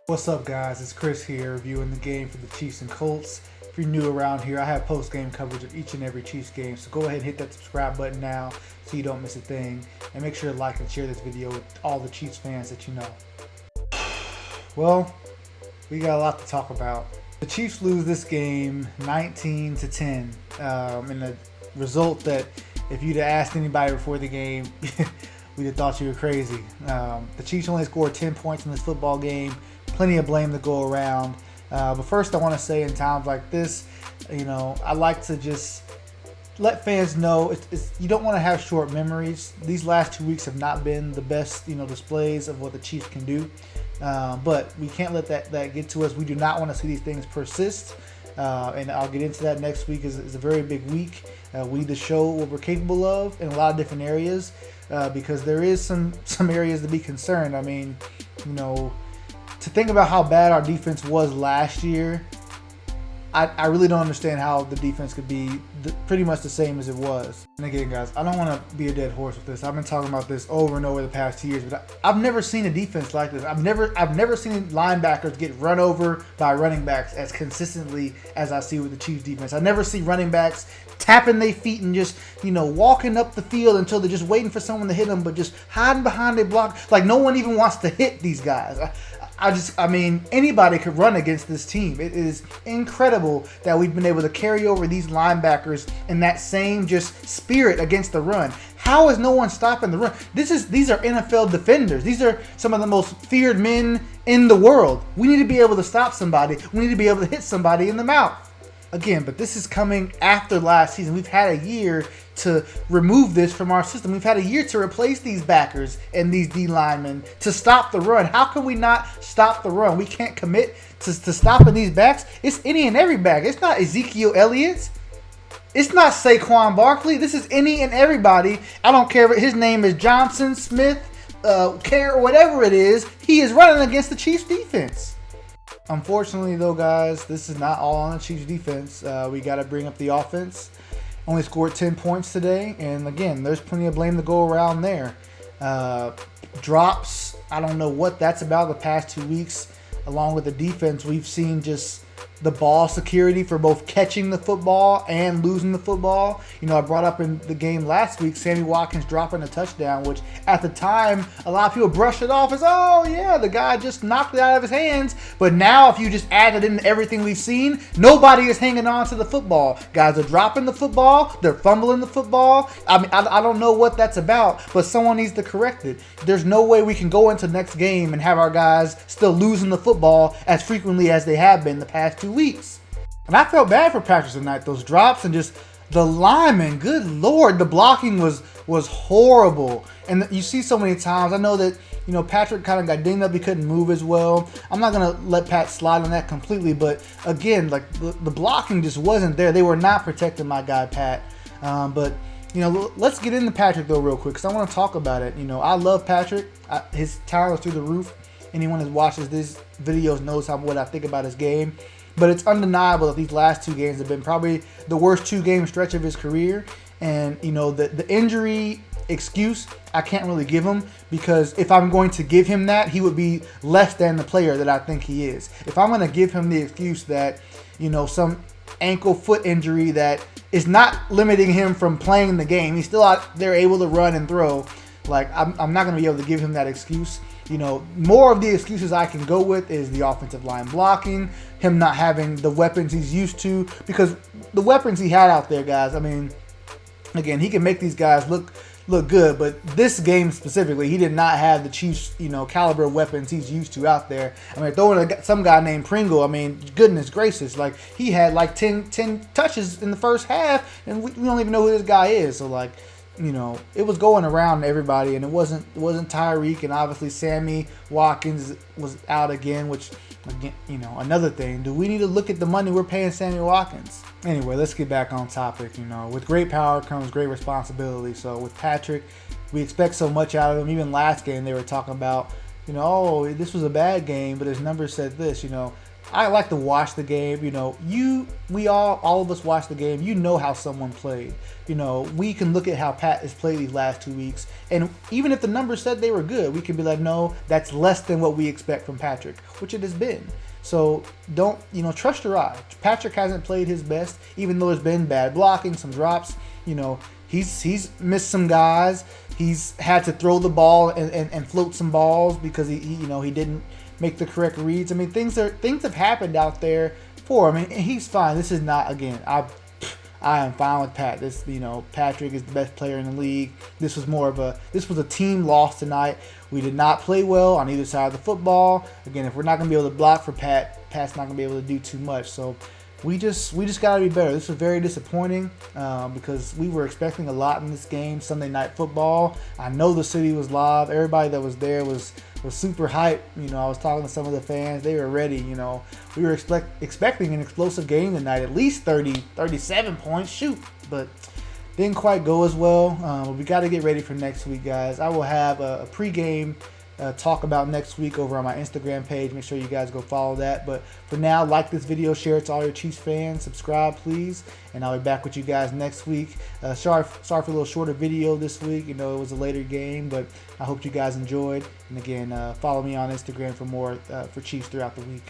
What's up, guys? It's Chris here, reviewing the game for the Chiefs and Colts. If you're new around here, I have post-game coverage of each and every Chiefs game, so go ahead and hit that subscribe button now so you don't miss a thing. And make sure to like and share this video with all the Chiefs fans that you know. Well, we got a lot to talk about. The Chiefs lose this game 19-10 in a result that if you'd have asked anybody before the game, we'd have thought you were crazy. The Chiefs only scored 10 points in this football game. Plenty of blame to go around. But first I want to say, in times like this, I like to just let fans know you don't want to have short memories. These last 2 weeks have not been the best, displays of what the Chiefs can do. But we can't let that get to us. We do not want to see these things persist. And I'll get into that next week. Is a very big week. We need to show what we're capable of in a lot of different areas, because there is some areas to be concerned. I mean, to think about how bad our defense was last year, I really don't understand how the defense could be pretty much the same as it was. And again, guys, I don't want to be a dead horse with this. I've been talking about this over and over the past 2 years, but I've never seen a defense like this. I've never seen linebackers get run over by running backs as consistently as I see with the Chiefs defense. I never see running backs tapping their feet and just, walking up the field until they're just waiting for someone to hit them, but just hiding behind their block. Like, no one even wants to hit these guys. I mean, anybody could run against this team. It is incredible that we've been able to carry over these linebackers in that same just spirit against the run. How is no one stopping the run? These are NFL defenders. These are some of the most feared men in the world. We need to be able to stop somebody. We need to be able to hit somebody in the mouth. Again, but this is coming after last season. We've had a year to remove this from our system. We've had a year to replace these backers and these D linemen to stop the run. How can we not stop the run? We can't commit to stopping these backs. It's any and every back. It's not Ezekiel Elliott. It's not Saquon Barkley. This is any and everybody. I don't care if his name is Johnson, Smith, Care, whatever it is. He is running against the Chiefs defense. Unfortunately, though, guys, this is not all on the Chiefs defense. We got to bring up the offense. Only scored 10 points today, and again, there's plenty of blame to go around there. Drops, I don't know what that's about the past 2 weeks. Along with the defense, we've seen just the ball security for both catching the football and losing the football. I brought up in the game last week, Sammy Watkins dropping a touchdown, which at the time, a lot of people brushed it off as, oh yeah, the guy just knocked it out of his hands. But now if you just add it into everything we've seen, nobody is hanging on to the football. Guys are dropping the football. They're fumbling the football. I mean, I don't know what that's about, but someone needs to correct it. There's no way we can go into the next game and have our guys still losing the football as frequently as they have been the past 2 weeks. And I felt bad for Patrick tonight. Those drops and just the linemen, good Lord, the blocking was horrible. And you see so many times, I know that, Patrick kind of got dinged up. He couldn't move as well. I'm not going to let Pat slide on that completely. But again, like the blocking just wasn't there. They were not protecting my guy, Pat. But, let's get into Patrick, though, real quick, because I want to talk about it. I love Patrick. His talent is through the roof. Anyone that watches these videos knows what I think about his game. But it's undeniable that these last 2 games have been probably the worst 2-game stretch of his career. And, the injury excuse, I can't really give him, because if I'm going to give him that, he would be less than the player that I think he is. If I'm going to give him the excuse that, some ankle foot injury that is not limiting him from playing the game, he's still out there able to run and throw, I'm not going to be able to give him that excuse. More of the excuses I can go with is the offensive line blocking, him not having the weapons he's used to, because the weapons he had out there, guys, I mean, again, he can make these guys look good, but this game specifically, he did not have the Chiefs, caliber weapons he's used to out there. I mean, throwing some guy named Pringle, I mean, goodness gracious, he had 10 touches in the first half, and we don't even know who this guy is, so it was going around everybody, and it wasn't Tyreek, and obviously Sammy Watkins was out again, which, again, another thing. Do we need to look at the money we're paying Sammy Watkins? Anyway, let's get back on topic. With great power comes great responsibility. So with Patrick, we expect so much out of him. Even last game, they were talking about, oh, this was a bad game, but his numbers said this. I like to watch the game. All of us watch the game. You know how someone played. We can look at how Pat has played these last 2 weeks, and even if the numbers said they were good, we can be like, no, that's less than what we expect from Patrick, which it has been. So don't, trust your eye. Patrick hasn't played his best, even though there's been bad blocking, some drops. He's missed some guys. He's had to throw the ball and float some balls because he didn't make the correct reads. I mean, things have happened out there for him, and he's fine. This is not, again, I am fine with Pat. Patrick is the best player in the league. This was a team loss tonight. We did not play well on either side of the football. Again, if we're not going to be able to block for Pat's not going to be able to do too much. So we just got to be better. This was very disappointing because we were expecting a lot in this game, Sunday Night Football. I know the city was live. Everybody that was there was super hyped. I was talking to some of the fans. They were ready. We were expecting an explosive game tonight, at least 37 points. Shoot, but didn't quite go as well. We got to get ready for next week, guys. I will have a pregame talk about next week over on my Instagram page. Make sure you guys go follow that. But for now, like this video, share it to all your Chiefs fans, subscribe please, and I'll be back with you guys next week. Sorry for a little shorter video this week. It was a later game, but I hope you guys enjoyed. And again, follow me on Instagram for more for Chiefs throughout the week.